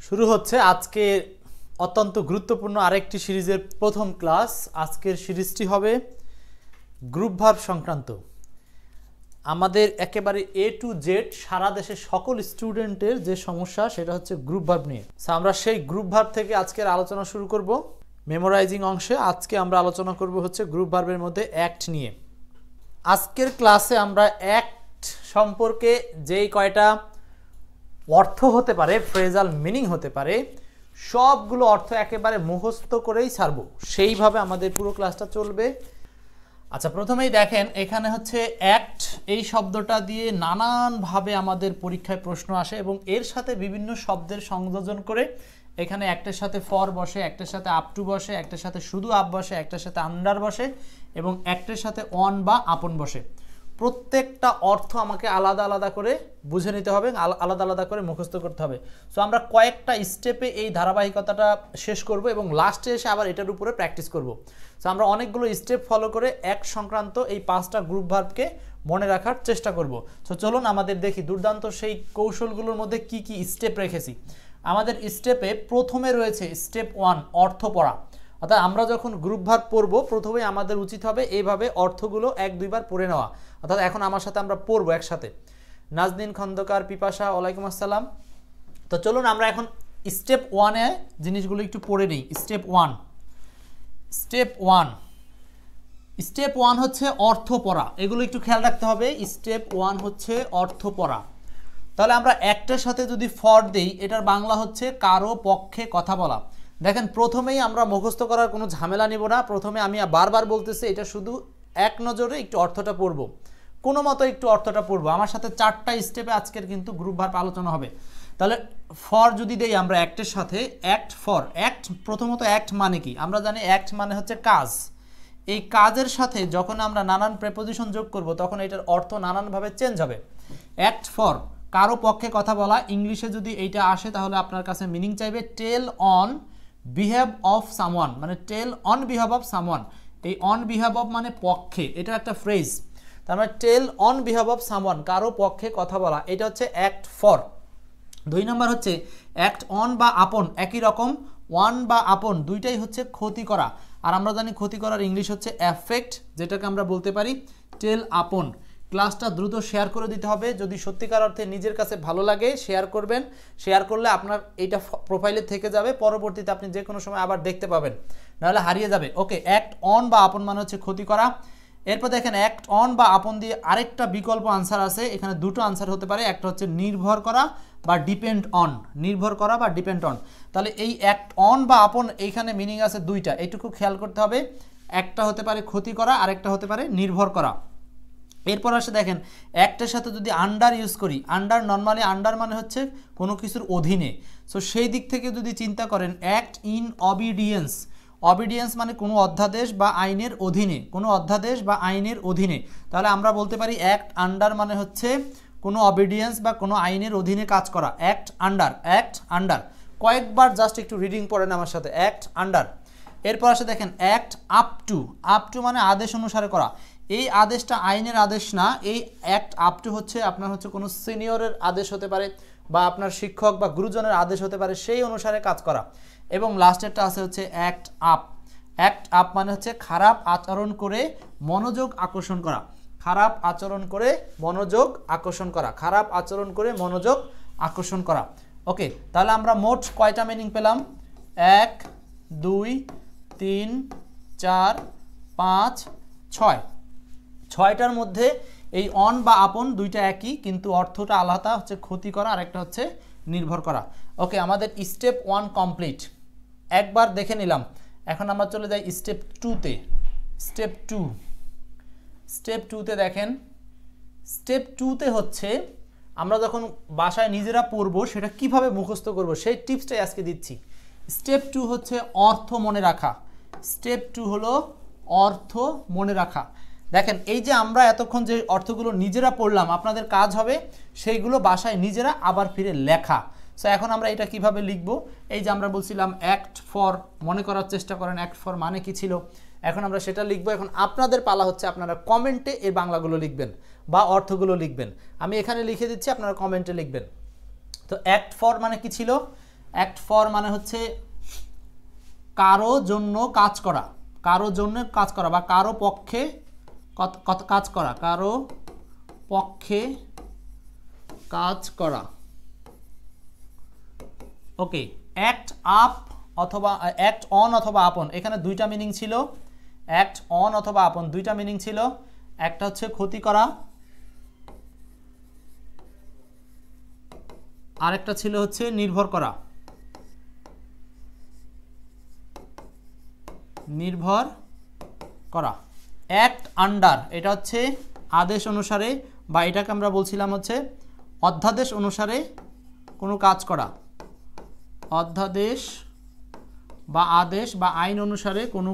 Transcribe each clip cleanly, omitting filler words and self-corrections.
শুরু হচ্ছে আজকে অত্যন্ত গুরুত্বপূর্ণ আরেকটি সিরিজের প্রথম ক্লাস। আজকের সিরিজটি হবে গ্রুপ ভার্ব সংক্রান্ত। আমাদের একেবারে এ টু জেড সারা দেশের সকল স্টুডেন্টের যে সমস্যা সেটা হচ্ছে গ্রুপ ভার্ব নিয়ে। আমরা সেই গ্রুপ ভার্ব থেকে আজকের আলোচনা শুরু করব। মেমোরাইজিং অংশে আজকে আমরা আলোচনা করব হচ্ছে গ্রুপ ভার্বের মধ্যে অ্যাক্ট নিয়ে। আজকের ক্লাসে আমরা অ্যাক্ট সম্পর্কে যেই কয়টা অর্থ হতে পারে, ফ্রেজাল মিনিং হতে পারে, সবগুলো অর্থ একেবারে মুখস্থ করেই ছাড়ব। সেইভাবে আমাদের পুরো ক্লাসটা চলবে। আচ্ছা, প্রথমেই দেখেন এখানে হচ্ছে অ্যাক্ট এই শব্দটা দিয়ে নানানভাবে আমাদের পরীক্ষায় প্রশ্ন আসে এবং এর সাথে বিভিন্ন শব্দের সংযোজন করে এখানে একটার সাথে ফর বসে, একটার সাথে আপ টু বসে, একটার সাথে শুধু আপ বসে, একটার সাথে আন্ডার বসে এবং একটার সাথে অন বা আপন বসে। প্রত্যেকটা অর্থ আমাকে আলাদা আলাদা করে বুঝে নিতে হবে, আলাদা আলাদা করে মুখস্থ করতে হবে। সো আমরা কয়েকটা স্টেপে এই ধারাবাহিকতাটা শেষ করব এবং লাস্টে এসে আবার এটার উপরে প্র্যাকটিস করব। সো আমরা অনেকগুলো স্টেপ ফলো করে এক সংক্রান্ত এই 5টা গ্রুপ ভার্বকে মনে রাখার চেষ্টা করব। সো চলুন আমাদের দেখি দুর্দান্ত সেই কৌশলগুলোর মধ্যে কি কি স্টেপ রেখেছি। আমাদের স্টেপে প্রথমে রয়েছে স্টেপ 1, অর্থ পড়া। অর্থাৎ আমরা যখন গ্রুপ ভার্ব পড়বো প্রথমে আমাদের উচিত হবে এইভাবে অর্থগুলো 1-2 বার পড়ে নেওয়া। অর্থাৎ এখন আমার সাথে আমরা পড়বো একসাথে। নাজনীন খন্দকার, পিপাসা, ওয়ালাইকুম আসসালাম। তো চলুন আমরা এখন স্টেপ 1-এ জিনিসগুলো একটু পড়ে নিই। স্টেপ 1 হচ্ছে অর্থ পড়া। এগুলো একটু খেয়াল রাখতে হবে। স্টেপ 1 হচ্ছে অর্থ পড়া। তাহলে আমরা একটার সাথে যদি ফর দেই, এটার বাংলা হচ্ছে কারো পক্ষে কথা বলা। দেখেন প্রথমেই আমরা মুখস্থ করার কোনো ঝামেলা নিব না। প্রথমে আমি বারবার বলতেছি, এটা শুধু এক নজরে একটু অর্থটা পড়ব, কোনো মতো একটু অর্থটা পড়বো। আমার সাথে 4টা স্টেপে আজকের কিন্তু গ্রুপ ভার্ব আলোচনা হবে। তাহলে ফর যদি দেই আমরা অ্যাক্টের সাথে, অ্যাক্ট ফর। অ্যাক্ট প্রথমত অ্যাক্ট মানে কি আমরা জানি, অ্যাক্ট মানে হচ্ছে কাজ। এই কাজের সাথে যখন আমরা নানান প্রেপোজিশন যোগ করব তখন এটার অর্থ নানানভাবে চেঞ্জ হবে। অ্যাক্ট ফর কারো পক্ষে কথা বলা। ইংলিশে যদি এইটা আসে তাহলে আপনার কাছে মিনিং চাইবে টেল অন বিহেভ অফ সামওয়ান, মানে টেল অন বিহেভ অফ সামওয়ান। এই অন বিহেভ অফ মানে পক্ষে, এটা একটা ফ্রেজ। তার মানে টেল অন বিহেভ অফ সামওয়ান, কারো পক্ষে কথা বলা, এটা হচ্ছে অ্যাক্ট ফর। 2 নম্বর হচ্ছে অ্যাক্ট অন বা আপন। একই রকম, ওয়ান বা আপন দুইটাই হচ্ছে ক্ষতি করা। আর আমরা জানি ক্ষতি করার ইংলিশ হচ্ছে অ্যাফেক্ট, যেটাকে আমরা বলতে পারি টেল আপন। ক্লাসটা দ্রুত শেয়ার করে দিতে হবে। যদি সত্যিকার অর্থে নিজের কাছে ভালো লাগে শেয়ার করবেন। শেয়ার করলে আপনার এইটা প্রোফাইলে থেকে যাবে, পরবর্তীতে আপনি যে কোনো সময় আবার দেখতে পাবেন, নাহলে হারিয়ে যাবে। ওকে, অ্যাক্ট অন বা আপন মানে হচ্ছে ক্ষতি করা। এরপর দেখেন অ্যাক্ট অন বা আপন দিয়ে আরেকটা বিকল্প আনসার আছে। এখানে দুটো আনসার হতে পারে, একটা হচ্ছে নির্ভর করা বা ডিপেন্ড অন। নির্ভর করা বা ডিপেন্ড অন। তাহলে এই অ্যাক্ট অন বা আপন এইখানে মিনিং আছে 2টা, এইটুকু খেয়াল করতে হবে। একটা হতে পারে ক্ষতি করা, আরেকটা হতে পারে নির্ভর করা। এরপর আসে দেখেন অ্যাক্টের সাথে যদি আন্ডার ইউজ করি, আন্ডার নর্মালি আন্ডার মানে হচ্ছে কোনো কিছুর অধীনে। সো সেই দিক থেকে যদি চিন্তা করেন অ্যাক্ট ইন অবিডিয়েন্স। অবিডিয়েন্স মানে কোনো অধ্যাদেশ বা আইনের অধীনে, কোনো অধ্যাদেশ বা আইনের অধীনে। তাহলে আমরা বলতে পারি অ্যাক্ট আন্ডার মানে হচ্ছে কোনো অবিডিয়েন্স বা কোনো আইনের অধীনে কাজ করা। Act under, act under. কয়েকবার জাস্ট একটু রিডিং পড়েন আমার সাথে, অ্যাক্ট আন্ডার। এরপর আসে দেখেন act up to. Up to মানে আদেশ অনুসারে করা। এই আদেশটা আইনের আদেশ না, এই অ্যাক্ট আপ টু হচ্ছে আপনার হচ্ছে কোনো সিনিয়রের আদেশ হতে পারে বা আপনার শিক্ষক বা গুরুজনের আদেশ হতে পারে, সেই অনুসারে কাজ করা। এবং লাস্টেরটা আছে হচ্ছে অ্যাক্ট আপ। অ্যাক্ট আপ মানে হচ্ছে খারাপ আচরণ করে মনোযোগ আকর্ষণ করা। খারাপ আচরণ করে মনোযোগ আকর্ষণ করা, খারাপ আচরণ করে মনোযোগ আকর্ষণ করা। ওকে, তাহলে আমরা মোট কয়টা মিনিং পেলাম? 1, 2, 3, 4, 5, 6। 6টার মধ্যে এই অন বা আপন দুইটা একই, কিন্তু অর্থটা আলাদা, হচ্ছে ক্ষতি করা আর একটা হচ্ছে নির্ভর করা। ওকে, আমাদের স্টেপ 1 কমপ্লিট, একবার দেখে নিলাম। এখন আমরা চলে যাই স্টেপ 2-তে। স্টেপ 2-তে দেখেন, স্টেপ 2-তে হচ্ছে আমরা যখন বাসায় নিজেরা পড়বো সেটা কিভাবে মুখস্থ করব সেই টিপসটাই আজকে দিচ্ছি। স্টেপ 2 হচ্ছে অর্থ মনে রাখা। স্টেপ 2 হলো অর্থ মনে রাখা। দেখেন এই যে আমরা এতক্ষণ যে অর্থগুলো নিজেরা পড়লাম, আপনাদের কাজ হবে সেইগুলো বাসায় নিজেরা আবার ফিরে লেখা। সো এখন আমরা এটা কিভাবে লিখব? এই যে আমরা বলছিলাম অ্যাক্ট ফর, মনে করার চেষ্টা করেন অ্যাক্ট ফর মানে কি ছিল। এখন আমরা সেটা লিখব। এখন আপনাদের পালা হচ্ছে আপনারা কমেন্টে এর বাংলাগুলো লিখবেন বা অর্থগুলো লিখবেন। আমি এখানে লিখে দিচ্ছি, আপনারা কমেন্টে লিখবেন। তো অ্যাক্ট ফর মানে কি ছিল? অ্যাক্ট ফর মানে হচ্ছে কারো জন্য কাজ করা, কারো জন্য কাজ করা বা কারো পক্ষে কাজ করা, কারো পক্ষে কাজ করা। ওকে, অ্যাক্ট আপ অথবা অ্যাক্ট অন অথবা আপন, এখানে দুইটা মিনিং ছিল। অ্যাক্ট অন অথবা আপন দুইটা মিনিং ছিল। একটা হচ্ছে ক্ষতি করা, আরেকটা ছিল হচ্ছে নির্ভর করা। নির্ভর করা। অ্যাক্ট আন্ডার, এটা হচ্ছে আদেশ অনুসারে, বা এটাকে আমরা বলছিলাম হচ্ছে অধ্যাদেশ অনুসারে কোনো কাজ করা। অধ্যাদেশ বা আদেশ বা আইন অনুসারে কোনো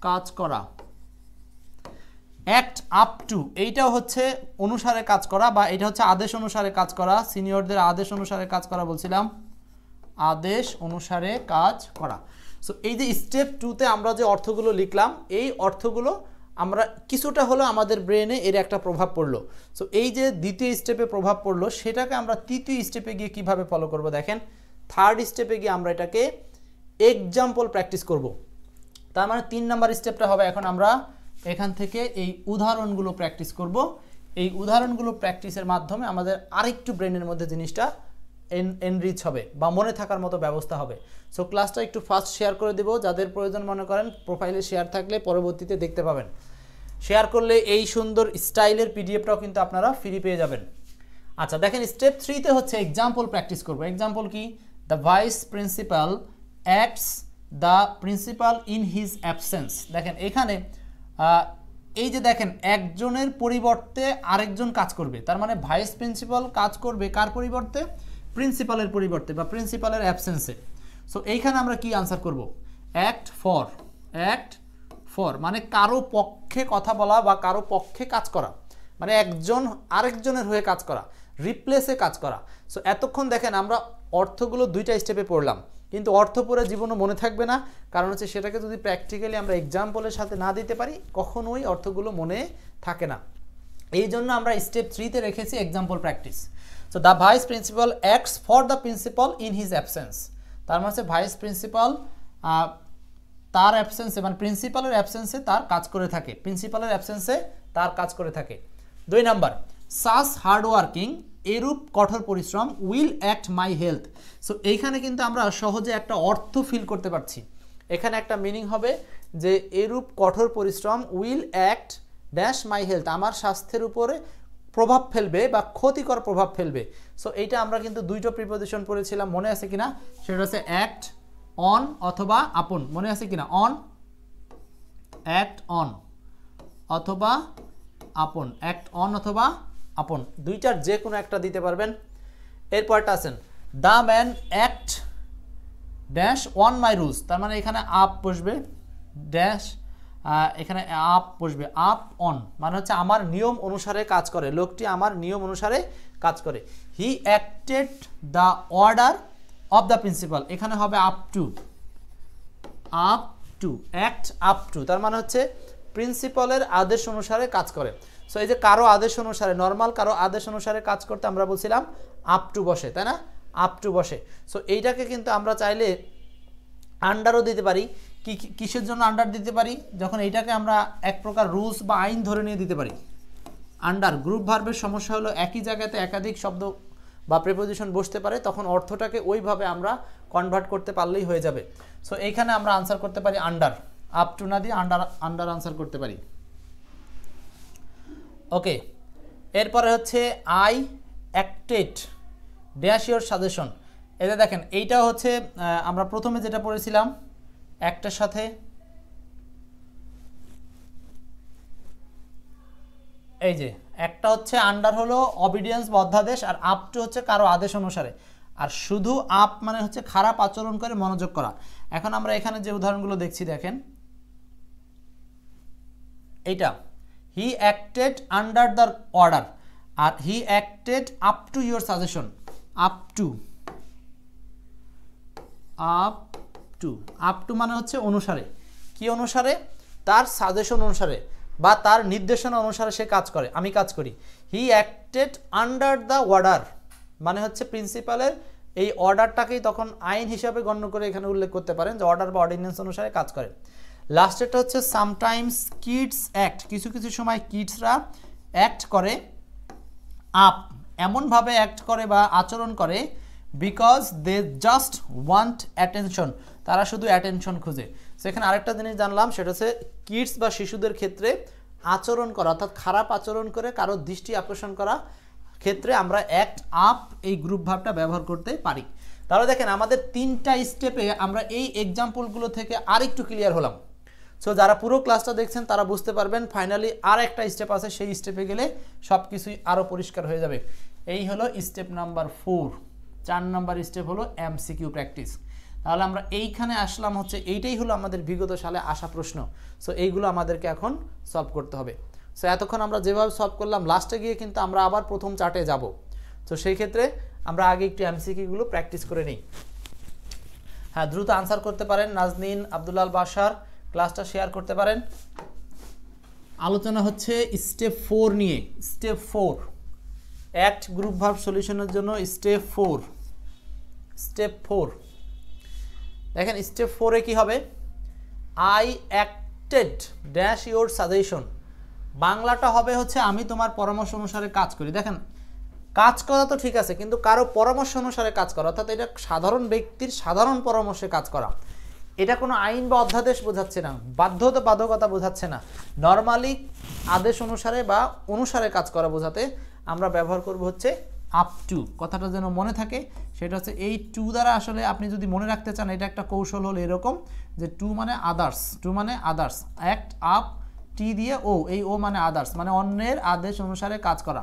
কাজ করা। অ্যাক্ট আপ টু, এইটাও হচ্ছে অনুসারে কাজ করা, বা এটা হচ্ছে আদেশ অনুসারে কাজ করা। সিনিয়রদের আদেশ অনুসারে কাজ করা বলছিলাম, আদেশ অনুসারে কাজ করা। সো এই যে স্টেপ 2তে আমরা যে অর্থগুলো লিখলাম, এই অর্থগুলো আমরা কিছুটা হলো আমাদের ব্রেনে এর একটা প্রভাব পড়লো। সো এই যে দ্বিতীয় স্টেপে প্রভাব পড়লো, সেটাকে আমরা তৃতীয় স্টেপে গিয়ে কিভাবে ফলো করব দেখেন। থার্ড স্টেপে গিয়ে আমরা এটাকে এক্সাম্পল প্র্যাকটিস করব। তার মানে 3 নাম্বার স্টেপটা হবে এখন আমরা এখান থেকে এই উদাহরণগুলো প্র্যাকটিস করব। এই উদাহরণগুলো প্র্যাকটিসের মাধ্যমে আমাদের আরেকটু ব্রেনের মধ্যে জিনিসটা এনরিচ হবে বা মনে থাকার মতো ব্যবস্থা হবে। সো ক্লাসটা একটু ফাস্ট শেয়ার করে দেব, যাদের প্রয়োজন মনে করেন প্রোফাইলে শেয়ার থাকলে পরবর্তীতে দেখতে পাবেন। শেয়ার করলে এই সুন্দর স্টাইলের পিডিএফটাও কিন্তু আপনারা ফ্রি পেয়ে যাবেন। আচ্ছা দেখেন, স্টেপ 3তে হচ্ছে এক্সাম্পল প্র্যাকটিস করব। এক্সাম্পল কি? The vice principal acts the principal in his absence. দেখেন এখানে এই যে দেখেন একজনের পরিবর্তে আরেকজন কাজ করবে, তার মানে ভাইস প্রিন্সিপাল কাজ করবে কার পরিবর্তে? প্রিন্সিপালের পরিবর্তে বা প্রিন্সিপালের অ্যাবসেন্সে। সো এইখানে আমরা কি আনসার করব? Act for. অ্যাক্ট ফর মানে কারো পক্ষে কথা বলা বা কারো পক্ষে কাজ করা, মানে একজন আরেকজনের হয়ে কাজ করা, রিপ্লেসে কাজ করা। সো এতক্ষণ দেখেন আমরা অর্থগুলো দুইটা স্টেপে পড়লাম, কিন্তু অর্থ পড়ে জীবনও মনে থাকবে না, কারণ হচ্ছে সেটাকে যদি প্র্যাকটিক্যালি আমরা এক্সাম্পলের সাথে না দিতে পারি কখনোই অর্থগুলো মনে থাকে না। এই জন্য আমরা স্টেপ 3তে রেখেছি example practice. So the vice principal acts for the principal in his absence. তার মানে হচ্ছে ভাইস প্রিন্সিপাল তার অ্যাবসেন্সে মানে প্রিন্সিপালের অ্যাবসেন্সে তার কাজ করে থাকে, প্রিন্সিপালের অ্যাবসেন্সে তার কাজ করে থাকে। 2 নাম্বার, সাস হার্ড ওয়ার্কিং, এরূপ কঠোর পরিশ্রম, will act my health. So এইখানে কিন্তু আমরা সহজে একটা অর্থ ফিল করতে পারছি। এখানে একটা মিনিং হবে যে এরূপ কঠোর পরিশ্রম will act dash my health, আমার স্বাস্থ্যের উপরে প্রভাব ফেলবে বা ক্ষতিকর প্রভাব ফেলবে। সো এইটা আমরা কিন্তু দুইটা প্রিপোজিশন পড়েছিলাম, মনে আছে কিনা? সেটা হচ্ছে অ্যাক্ট অন অথবা আপন, মনে আছে কিনা? অন, অ্যাক্ট অন অথবা আপন, অ্যাক্ট অন অথবা আপন, দুইটার যে কোনো একটা দিতে পারবেন। এরপরটা আছেন the man act dash on my rules, তার মানে এখানে আপ বসবে ড্যাশ, এখানে আপ বসবে, আপ অন মানে হচ্ছে আমার নিয়ম অনুসারে কাজ করে, লোকটি আমার নিয়ম অনুসারে কাজ করে। হি acted the order of the principal, এখানে হবে up to, up two, act up to, তার মানে হচ্ছে প্রিন্সিপালের আদেশ অনুসারে কাজ করে। সো এই যে কারো আদেশ অনুসারে, নর্মাল কারো আদেশ অনুসারে কাজ করতে আমরা বলছিলাম আপ টু বসে, তাই না? আপ টু বসে। সো এইটাকে কিন্তু আমরা চাইলে আন্ডারও দিতে পারি। কিসের জন্য আন্ডার দিতে পারি? যখন এইটাকে আমরা এক প্রকার রুলস বা আইন ধরে নিয়ে দিতে পারি। আন্ডার গ্রুপ ভার্বের সমস্যা হলো একই জায়গাতে একাধিক শব্দ বা প্রিপোজিশন বসতে পারে, তখন অর্থটাকে ওইভাবে আমরা কনভার্ট করতে পারলেই হয়ে যাবে। সো এইখানে আমরা আনসার করতে পারি আন্ডার, আপ টু না দিয়ে আন্ডার আনসার করতে পারি। ওকে, এরপরে হচ্ছে I acted dash your suggestion. এটা দেখেন এইটা হচ্ছে আমরা প্রথমে যেটা পড়েছিলাম একটার সাথে, এই যে একটা হচ্ছে আন্ডার হলো অবিডিয়েন্স বা অধ্যাদেশ, আর আপ টু হচ্ছে কারো আদেশ অনুসারে, আর শুধু আপ মানে হচ্ছে খারাপ আচরণ করে মনোযোগ করা। এখন আমরা এখানে যে উদাহরণগুলো দেখছি দেখেন, এইটা he acted under the order, আর he acted up to your suggestion. Up to, up to, up to মানে হচ্ছে অনুসারে, কি অনুসারে? তার সাজেশন অনুসারে বা তার নির্দেশনা অনুসারে সে কাজ করে, আমি কাজ করি। হি অ্যাক্টেড আন্ডার দ্য অর্ডার মানে হচ্ছে প্রিন্সিপালের এই অর্ডারটাকেই তখন আইন হিসাবে গণ্য করে এখানে উল্লেখ করতে পারেন যে অর্ডার বা অর্ডিন্যান্স অনুসারে কাজ করে। লাস্টেরটা হচ্ছে সামটাইমস কিডস অ্যাক্ট, কিছু কিছু সময় কিডসরা অ্যাক্ট করে আপ, এমনভাবে অ্যাক্ট করে বা আচরণ করে because they just want attention, তারা শুধু অ্যাটেনশন খুঁজে। সেখানে আরেকটা জিনিস জানলাম, সেটা হচ্ছে কিডস বা শিশুদের ক্ষেত্রে আচরণ করা অর্থাৎ খারাপ আচরণ করে কারো দৃষ্টি আকর্ষণ করা ক্ষেত্রে আমরা অ্যাক্ট আপ এই গ্রুপ ভার্বটা ব্যবহার করতে পারি। তাহলে দেখেন আমাদের 3টা স্টেপে আমরা এই এক্সাম্পলগুলো থেকে আরেকটু ক্লিয়ার হলাম। সো যারা পুরো ক্লাসটা দেখছেন তারা বুঝতে পারবেন ফাইনালি আর একটা স্টেপ আছে, সেই স্টেপে গেলে সব কিছুই আরও পরিষ্কার হয়ে যাবে। এই হলো স্টেপ নাম্বার 4, 4 নাম্বার স্টেপ হলো এমসিকিউ প্র্যাকটিস। তাহলে আমরা এইখানে আসলাম হচ্ছে এইটাই হলো আমাদের বিগত সালে আসা প্রশ্ন। সো এইগুলো আমাদেরকে এখন সলভ করতে হবে। সো এতক্ষণ আমরা যেভাবে সলভ করলাম লাস্টে গিয়ে কিন্তু আমরা আবার প্রথম চার্টে যাব। তো সেই ক্ষেত্রে আমরা আগে একটু এমসিকিউগুলো প্র্যাকটিস করে নিই। হ্যাঁ, দ্রুত আনসার করতে পারেন। নাজনীন, আব্দুল্লাল বাশার ক্লাসটা শেয়ার করতে পারেন। আলোচনা হচ্ছে স্টেপ 4 নিয়ে। স্টেপ 4 অ্যাক্ট গ্রুপ ভার্ব সলিউশনের জন্য স্টেপ 4। স্টেপ 4 দেখেন, স্টেপ 4-এ কি হবে? I acted dash your suggestion. বাংলাটা হবে হচ্ছে আমি তোমার পরামর্শ অনুসারে কাজ করি। দেখেন, কাজ করা তো ঠিক আছে, কিন্তু কারো পরামর্শ অনুসারে কাজ করা অর্থাৎ এটা সাধারণ ব্যক্তির সাধারণ পরামর্শে কাজ করা, এটা কোনো আইন বা অধ্যাদেশ বোঝাচ্ছে না, বাধ্যকতা বোঝাচ্ছে না। নর্মালি আদেশ অনুসারে বা অনুসারে কাজ করা বোঝাতে আমরা ব্যবহার করব হচ্ছে আপ টু। কথাটা যেন মনে থাকে, সেটা হচ্ছে এই টু দ্বারা আসলে আপনি যদি মনে রাখতে চান, এটা একটা কৌশল হলো এরকম যে টু মানে আদার্স, টু মানে আদার্স, অ্যাক্ট আপ টি দিয়ে ও, এই ও মানে আদার্স, মানে অন্যের আদেশ অনুসারে কাজ করা,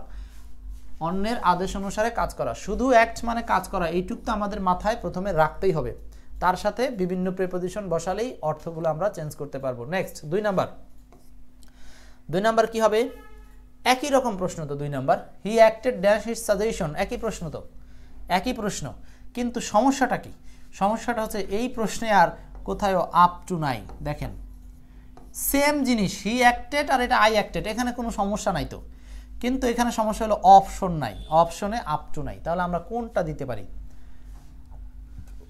অন্যের আদেশ অনুসারে কাজ করা। শুধু অ্যাক্ট মানে কাজ করা, এইটুক তো আমাদের মাথায় প্রথমে রাখতেই হবে। তার সাথে বিভিন্ন প্রিপোজিশন বসালেই অর্থগুলো আমরা চেঞ্জ করতে পারবো। নেক্সট 2 নাম্বার কি হবে? একই রকম প্রশ্ন তো 2 নাম্বার, হি অ্যাক্টেড ড্যাশ হিজ সাজেশন, একই প্রশ্ন তো, একই প্রশ্ন। কিন্তু সমস্যাটা কি? সমস্যাটা হচ্ছে এই প্রশ্নে আর কোথাও আপ টু নাই। দেখেন সেম জিনিস, হি অ্যাক্টেড আর এটা আই অ্যাক্টেড, এখানে কোনো সমস্যা নাই তো, কিন্তু এখানে সমস্যা হলো অপশন নাই, অপশনে আপ টু নাই। তাহলে আমরা কোনটা দিতে পারি?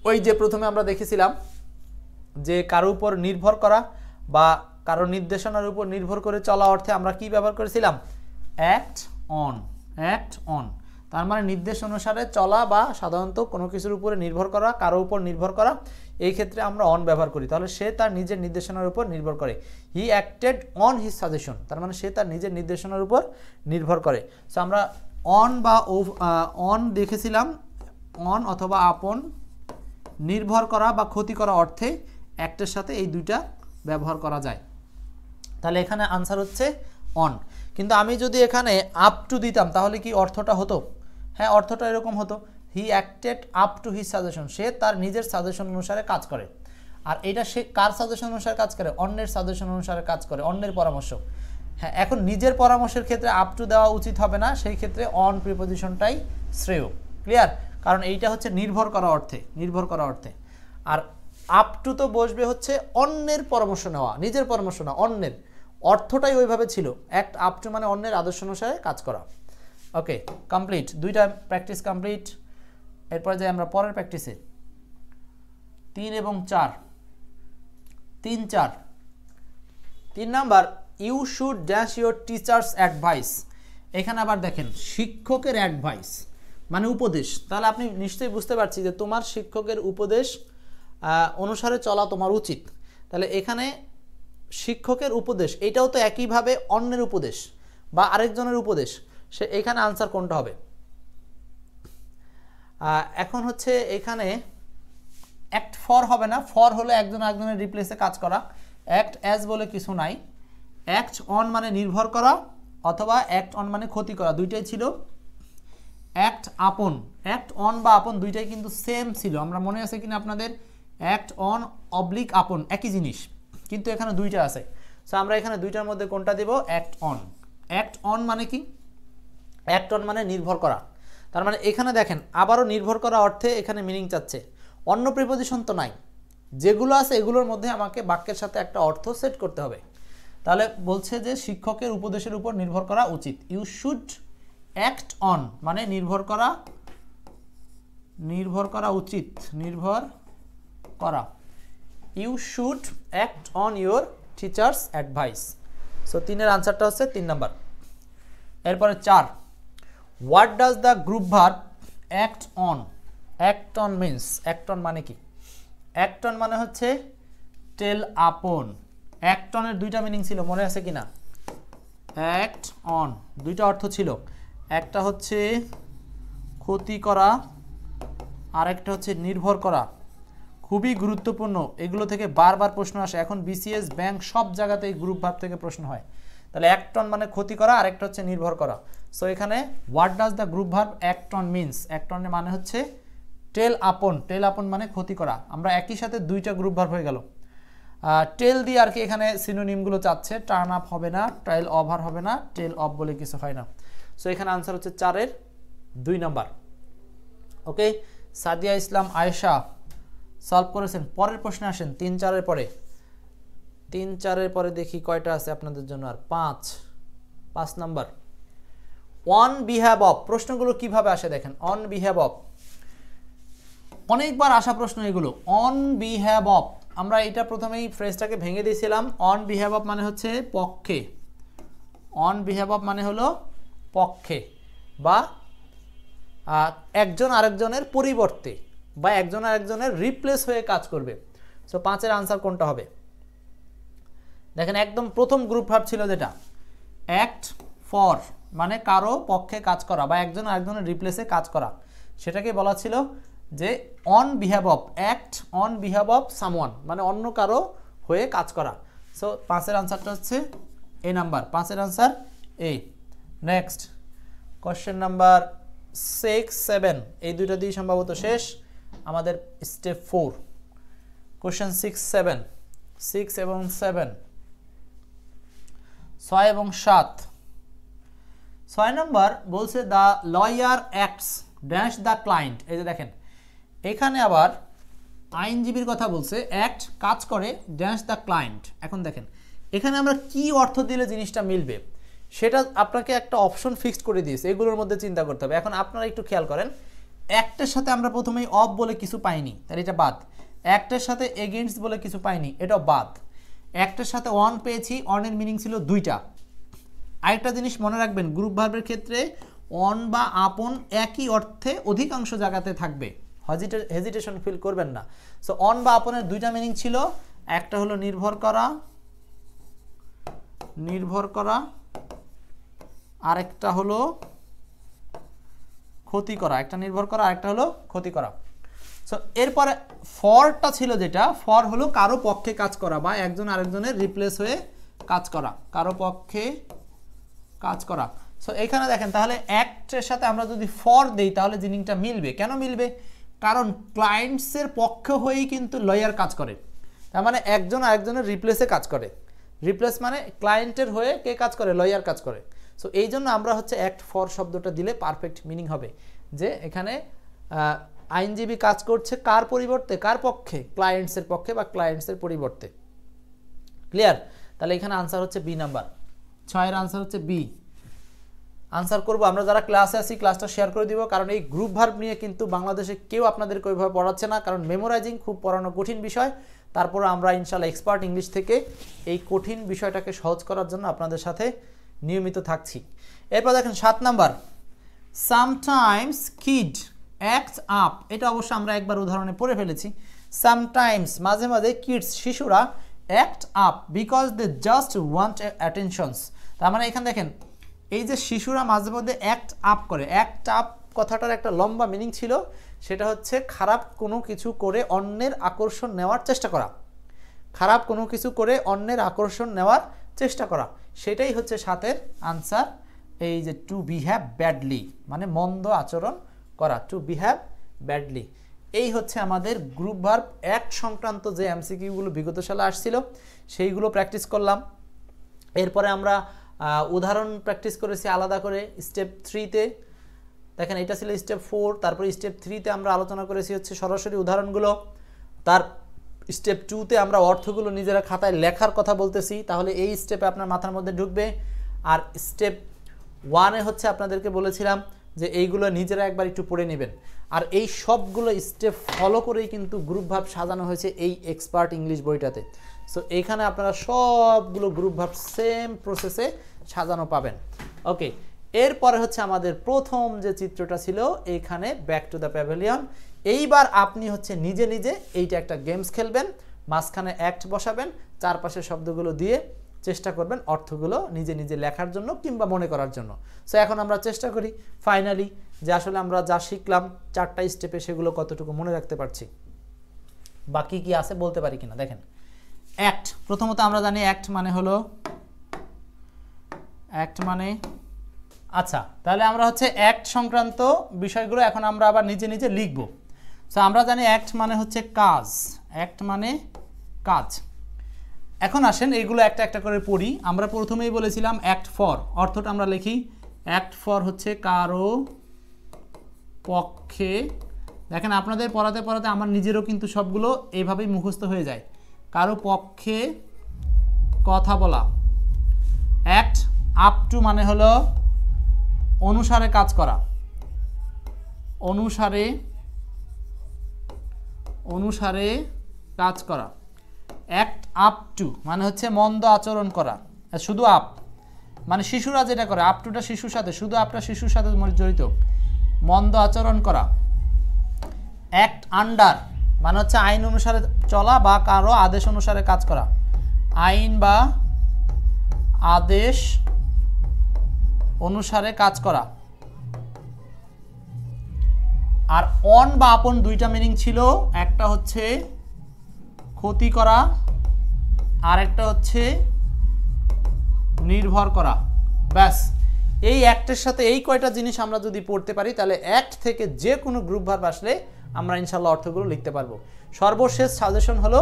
ওই যে প্রথমে আমরা দেখেছিলাম যে কারো উপর নির্ভর করা বা কারো নির্দেশনার উপর নির্ভর করে চলা অর্থে আমরা কি ব্যবহার করেছিলাম? Act on, act on. তার মানে নির্দেশ অনুসারে চলা বা সাধারণত কোনো কিছুর উপরে নির্ভর করা, কারো উপর নির্ভর করা, এই ক্ষেত্রে আমরা অন ব্যবহার করি। তাহলে সে তার নিজের নির্দেশনার উপর নির্ভর করে। হি অ্যাক্টেড অন হিজ সাজেশন, তার মানে সে তার নিজের নির্দেশনার উপর নির্ভর করে। সো আমরা অন বা অন দেখেছিলাম, অন অথবা আপন, নির্ভর করা বা ক্ষতি করা অর্থে অ্যাক্টের সাথে এই দুইটা ব্যবহার করা যায়। তাহলে এখানে আনসার হচ্ছে অন। কিন্তু আমি যদি এখানে আপ টু দিতাম তাহলে কি অর্থটা হতো? হ্যাঁ, অর্থটা এরকম হতো, he acted up to his suggestion, সে তার নিজের সাজেশন অনুসারে কাজ করে। আর এটা সে কার সাজেশন অনুসারে কাজ করে? অন্যের সাজেশন অনুসারে কাজ করে, অন্যের পরামর্শ। হ্যাঁ, এখন নিজের পরামর্শের ক্ষেত্রে আপ টু দেওয়া উচিত হবে না, সেই ক্ষেত্রে অন প্রিপোজিশনটাই শ্রেয়। ক্লিয়ার? কারণ এইটা হচ্ছে নির্ভর করা অর্থে, নির্ভর করা অর্থে। আর আপ টু তো বসবে হচ্ছে অন্যের পরামর্শ নেওয়া, নিজের পরামর্শ না, অন্যের। অর্থটাই ওইভাবে ছিল, অ্যাক্ট আপ টু মানে অন্যের আদর্শ অনুসারে কাজ করা। ওকে, কমপ্লিট, 2টা প্র্যাকটিস কমপ্লিট। এরপরে যাই আমরা পরের প্র্যাকটিসে। 3 এবং 4, 3, 4। 3 number, you should dash your teachers advice. এখানে আবার দেখেন শিক্ষকের অ্যাডভাইস মানে উপদেশ। তাহলে আপনি নিশ্চয়ই বুঝতে পারছি যে তোমার শিক্ষকের উপদেশ অনুসারে চলা তোমার উচিত। তাহলে এখানে শিক্ষকের উপদেশ, এটাও তো একইভাবে অন্যের উপদেশ বা আরেকজনের উপদেশ। সে এখানে আনসার কোনটা হবে? এখন হচ্ছে এখানে অ্যাক্ট ফর হবে না, ফর হলে একজন আরেকজনের রিপ্লেসে কাজ করা। অ্যাক্ট অ্যাজ বলে কিছু নাই। অ্যাক্ট অন মানে নির্ভর করা অথবা অ্যাক্ট অন মানে ক্ষতি করা, দুইটাই ছিল। অ্যাক্ট আপন, অ্যাক্ট অন বা আপন দুইটাই কিন্তু সেম ছিল। আমরা মনে আছে কিনা আপনাদের? অ্যাক্ট অন অবলিক আপন একই জিনিস, কিন্তু এখানে দুইটা আছে। সো আমরা এখানে দুইটার মধ্যে কোনটা দেব? Act on. অ্যাক্ট অন মানে কি? অ্যাক্ট অন মানে নির্ভর করা। তার মানে এখানে দেখেন আবারও নির্ভর করা অর্থে এখানে মিনিং চাচ্ছে। অন্য প্রিপোজিশন তো নাই, যেগুলো আছে এগুলোর মধ্যে আমাকে বাক্যের সাথে একটা অর্থ সেট করতে হবে। তাহলে বলছে যে শিক্ষকের উপদেশের উপর নির্ভর করা উচিত। ইউ শুড অ্যাক্ট অন মানে নির্ভর করা নির্ভর করা উচিত, নির্ভর করা। You should act on your teachers advice. So 3-এর আনসারটা হচ্ছে 3 নাম্বার। এরপরে 4, what does the group verb act on? Act on means, act on মানে কি? অ্যাক্ট অন মানে হচ্ছে টেল আপন। অ্যাক্ট অনের 2টা মিনিং ছিল, মনে আছে কিনা? অ্যাক্ট অন 2টা অর্থ ছিল, একটা হচ্ছে ক্ষতি করা, আরেকটা হচ্ছে নির্ভর করা। খুবই গুরুত্বপূর্ণ, এগুলো থেকে বারবার প্রশ্ন আসে। এখন বিসিএস, ব্যাংক সব জায়গাতেই গ্রুপ ভার্ব থেকে প্রশ্ন হয়। তাহলে অ্যাক্ট অন মানে ক্ষতি করা, আরেকটা হচ্ছে নির্ভর করা। সো এখানে what does the group verb act on means, act অনের মানে হচ্ছে টেল আপন। টেল আপন মানে ক্ষতি করা। আমরা একই সাথে 2টা গ্রুপ ভার্ব হয়ে গেল। টেল দিয়ে আর কি এখানে সিনোনিমগুলো চাচ্ছে, টার্ন আপ হবে না, টেল ওভার হবে না, টেল অফ বলে কিছু হয় না। সো এখানে আনসার হচ্ছে 4-এর 2 নাম্বার। ওকে, সাদিয়া ইসলাম আয়েশা সলভ করেছেন। পরের প্রশ্নে আসেন 3-4-এর পরে। 3-4-এর পরে দেখি কয়টা আছে আপনাদের জন্য, আর 5 নাম্বার। অন বিহ্যাভ অফ, প্রশ্নগুলো কিভাবে আসে দেখেন। অন বিহ্যাভ অফ অনেকবার আসা প্রশ্ন এগুলো। অন বিহ্যাভ অফ, আমরা এটা প্রথমেই ফ্রেজটাকে ভেঙে দিয়েছিলাম। অন বিহ্যাভ অফ মানে হচ্ছে পক্ষে। অন বিহ্যাভ অফ মানে হলো পক্ষে, বা একজন আরেকজনের পরিবর্তে, বা একজন আরেকজনের রিপ্লেস হয়ে কাজ করবে। সো 5-এর আনসার কোনটা হবে দেখেন। একদম প্রথম গ্রুপ ভার্ব ছিল যেটা, অ্যাক্ট ফর মানে কারো পক্ষে কাজ করা বা একজন আরেকজনের রিপ্লেসে কাজ করা, সেটাকে বলা ছিল যে on বিহ্যাভ of, act on বিহ্যাভ of someone মানে অন্য কারো হয়ে কাজ করা। সো 5-এর আনসারটা হচ্ছে এ নাম্বার। 5-এর আনসার এ। নেক্সট কোশ্চেন নাম্বার 6, 7, এই 2টা দিয়ে সম্ভবত শেষ আমাদের স্টেপ 4। কোশ্চেন 6, 7, 6 এবং 7, 6 এবং 7। 6 নম্বর বলছে the lawyer acts dash the client. এই যে দেখেন এখানে আবার আইনজীবীর কথা বলছে, অ্যাক্ট কাজ করে, ড্যাশ দ্য ক্লায়েন্ট। এখন দেখেন এখানে আমরা কি অর্থ দিলে জিনিসটা মিলবে সেটা আপনাকে একটা অপশন ফিক্সড করে দিয়েছে, এগুলোর মধ্যে চিন্তা করতে হবে। এখন আপনারা একটু খেয়াল করেন, অ্যাক্টের সাথে আমরা প্রথমেই অফ বলে কিছু পাইনি, তাহলে এটা বাদ। অ্যাক্টের সাথে এগেইনস্ট বলে কিছু পাইনি, এটাও বাদ। অ্যাক্টের সাথে অন পেয়েছি, অনের মিনিং ছিল 2টা। আরেকটা জিনিস মনে রাখবেন, গ্রুপ ভার্বের ক্ষেত্রে অন বা আপন একই অর্থে অধিকাংশ জায়গাতে থাকবে, হেজিটেশন ফিল করবেন না। সো অন বা আপনের 2টা মিনিং ছিল, একটা হলো নির্ভর করা, নির্ভর করা, আরেকটা হলো ক্ষতি করা। একটা নির্ভর করা, আরেকটা হলো ক্ষতি করা। সো এরপরে ফরটা ছিল যেটা, ফর হলো কারো পক্ষে কাজ করা বা একজন আরেকজনের রিপ্লেস হয়ে কাজ করা, কারো পক্ষে কাজ করা। সো এখানে দেখেন তাহলে অ্যাক্টের সাথে আমরা যদি ফর দেই তাহলে জিনিসটা মিলবে। কেন মিলবে? কারণ ক্লায়েন্টসের পক্ষ হয়েই কিন্তু লয়ার কাজ করে, তার মানে একজন আরেকজনের রিপ্লেসে কাজ করে। রিপ্লেস মানে ক্লায়েন্টের হয়ে কে কাজ করে? লয়ার কাজ করে। সো এই জন্য আমরা হচ্ছে অ্যাক্ট ফর শব্দটা দিলে পারফেক্ট মিনিং হবে যে এখানে আইনজীবী কাজ করছে কার পরিবর্তে, কার পক্ষে? ক্লায়েন্টসের পক্ষে বা ক্লায়েন্টসের পরিবর্তে। ক্লিয়ার? তাহলে এখানে আনসার হচ্ছে বি নাম্বার। 6-এর আনসার হচ্ছে বি। আনসার করব আমরা যারা ক্লাসে আছি, ক্লাসটা শেয়ার করে দিব, কারণ এই গ্রুপ ভার্ব নিয়ে কিন্তু বাংলাদেশে কেউ আপনাদেরকে ওইভাবে পড়াচ্ছে না, কারণ মেমোরাইজিং খুব পড়ানো কঠিন বিষয়। তারপর আমরা ইনশাল্লাহ এক্সপার্ট ইংলিশ থেকে এই কঠিন বিষয়টাকে সহজ করার জন্য আপনাদের সাথে নিয়মিত থাকছি। এরপর দেখেন 7 number, sometimes kid act up. এটা অবশ্য আমরা একবার উদাহরণে পড়ে ফেলেছি। সামটাইমস মাঝে মাঝে কিডস শিশুরা act up because they just want attentions. তার মানে এখানে দেখেন এই যে শিশুরা মাঝে মধ্যে অ্যাক্ট আপ করে, অ্যাক্ট আপ কথাটার একটা লম্বা মিনিং ছিল, সেটা হচ্ছে খারাপ কোনো কিছু করে অন্যের আকর্ষণ নেওয়ার চেষ্টা করা। খারাপ কোনো কিছু করে অন্যের আকর্ষণ নেওয়ার চেষ্টা করা, সেটাই হচ্ছে 7-এর আনসার। এই যে টু বিহেভ ব্যাডলি মানে মন্দ আচরণ করা, টু বিহেভ ব্যাডলি। এই হচ্ছে আমাদের গ্রুপ ভার্ব অ্যাক্ট সংক্রান্ত যে এমসিকিউগুলো বিগত সালে আসছিল সেইগুলো প্র্যাকটিস করলাম। এরপরে আমরা উদাহরণ প্র্যাকটিস করেছি আলাদা করে স্টেপ 3-তে। দেখেন এটা ছিল স্টেপ 4, তারপরে স্টেপ 3-তে আমরা আলোচনা করেছি হচ্ছে সরাসরি উদাহরণগুলো। তার স্টেপ 2-তে আমরা অর্থগুলো নিজেরা খাতায় লেখার কথা বলতেছি, তাহলে এই স্টেপে আপনার মাথার মধ্যে ঢুকবে। আর স্টেপ 1-এ হচ্ছে আপনাদেরকে বলেছিলাম যে এইগুলো নিজেরা একবার একটু পড়ে নেবেন। আর এই সবগুলো স্টেপ ফলো করেই কিন্তু গ্রুপ ভার্ব সাজানো হয়েছে এই এক্সপার্ট ইংলিশ বইটাতে। সো এইখানে আপনারা সবগুলো গ্রুপ ভার্ব সেম প্রসেসে সাজানো পাবেন। ওকে, এরপরে হচ্ছে আমাদের প্রথম যে চিত্রটা ছিল এইখানে ব্যাক টু দ্য প্যাভিলিয়ন। এইবার আপনি হচ্ছে নিজে নিজে এইটা একটা গেমস খেলবেন, মাঝখানে অ্যাক্ট বসাবেন, চারপাশে শব্দগুলো দিয়ে চেষ্টা করবেন অর্থগুলো নিজে নিজে লেখার জন্য কিংবা মনে করার জন্য। সো এখন আমরা চেষ্টা করি ফাইনালি যে আসলে আমরা যা শিখলাম 4টা স্টেপে সেগুলো কতটুকু মনে রাখতে পারছি, বাকি কি আছে বলতে পারি কিনা। দেখেন, অ্যাক্ট, প্রথমত আমরা জানি অ্যাক্ট মানে হলো আচ্ছা, তাহলে আমরা হচ্ছে অ্যাক্ট সংক্রান্ত বিষয়গুলো এখন আমরা আবার নিজে নিজে লিখব। সো আমরা জানি অ্যাক্ট মানে হচ্ছে কাজ, অ্যাক্ট মানে কাজ। এখন আসেন এইগুলো একটা একটা করে পড়ি। আমরা প্রথমেই বলেছিলাম অ্যাক্ট ফর, অর্থটা আমরা লিখি অ্যাক্ট ফর হচ্ছে কারো পক্ষে। দেখেন আপনাদের পড়াতে পড়াতে আমার নিজেরও কিন্তু সবগুলো এইভাবেই মুখস্থ হয়ে যায়। কারো পক্ষে কথা বলা। অ্যাক্ট আপ টু মানে হলো অনুসারে কাজ করা, অনুসারে কাজ করা। অ্যাক্ট আপ টু মানে হচ্ছে মন্দ আচরণ করা, শুধু আপ মানে শিশুরা যেটা করে, আপ টুটা শিশুর সাথে, শুধু আপটা শিশুর সাথে জড়িত, মন্দ আচরণ করা। অ্যাক্ট আন্ডার মানে হচ্ছে আইন অনুসারে চলা বা কারো আদেশ অনুসারে কাজ করা, আইন বা আদেশ অনুসারে কাজ করা। আর অন বা আপন দুইটা মিনিং ছিল, একটা হচ্ছে ক্ষতি করা আর একটা হচ্ছে নির্ভর করা। ব্যাস, এই অ্যাক্টের সাথে এই কয়টা জিনিস আমরা যদি পড়তে পারি তাহলে অ্যাক্ট থেকে যে কোনো গ্রুপ ভার্ব আসলে আমরা ইনশাল্লাহ অর্থগুলো লিখতে পারবো। সর্বশেষ সাজেশন হলো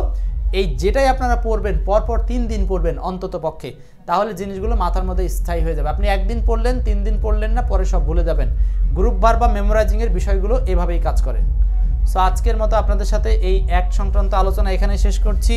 এই যেটাই আপনারা পড়বেন পরপর 3 দিন পড়বেন অন্তত পক্ষে, তাহলে জিনিসগুলো মাথার মধ্যে স্থায়ী হয়ে যাবে। আপনি একদিন পড়লেন, 3 দিন পড়লেন না, পরে সব ভুলে যাবেন। গ্রুপ ভার্ব বা মেমোরাইজিংয়ের বিষয়গুলো এভাবেই কাজ করে। সো আজকের মতো আপনাদের সাথে এই অ্যাক্ট সংক্রান্ত আলোচনা এখানে শেষ করছি।